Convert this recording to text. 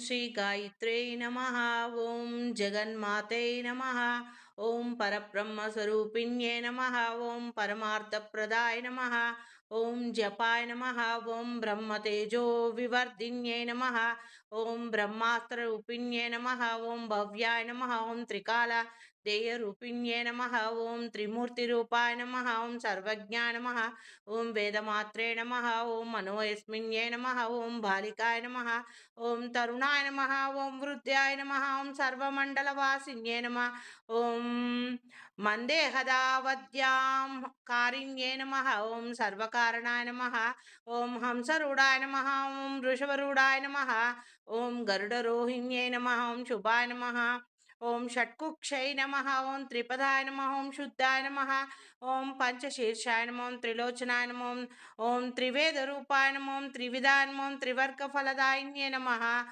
श्री गायत्रे नमः। ओम जगन्माते नमः। ओम परब्रह्मस्वरूपिण्ये नमः। ओम परमार्थप्रदाय नमः। ओम जपाय नमः। ओम ब्रह्मतेजो विवर्धिन्ये नमः। ओम ब्रह्मास्त्ररूपिण्ये नमः। ओम भव्याय नमः। ओम त्रिकाल देयरूपिण्ये नमः। ओम त्रिमूर्तिरूपाय नमः। ओम सर्वज्ञाय नमः। ओम वेदमात्रे नमः। ओम मनोयस्मिन्ये नमः। ओम बालिकाय नमः। ओम तरुणाय नमः। ओम वृद्धाय नमः। ओम सर्वमण्डलवासिन्ये नमः। ओम मन्देहदावद्यां कारिण्ये नमः। ओम सर्वकारणाय नमः। ओम हंसरूढाय नमः। ओम वृषभरूढाय नमः। ओम गरुडरोहिण्ये नमः। ओम शुभाय नमः। ओम षट्कुक्षय नमः। ओम त्रिपदाय नमः। ओम शुद्धाय नमः। ओम पंचशीर्षाय नमः। ओम त्रिलोचनाय नमः। ओम त्रिवेदरूपाय नमः। ओम त्रिविधाय नमः। ओम त्रिवर्गफलदायिन्ये नमः।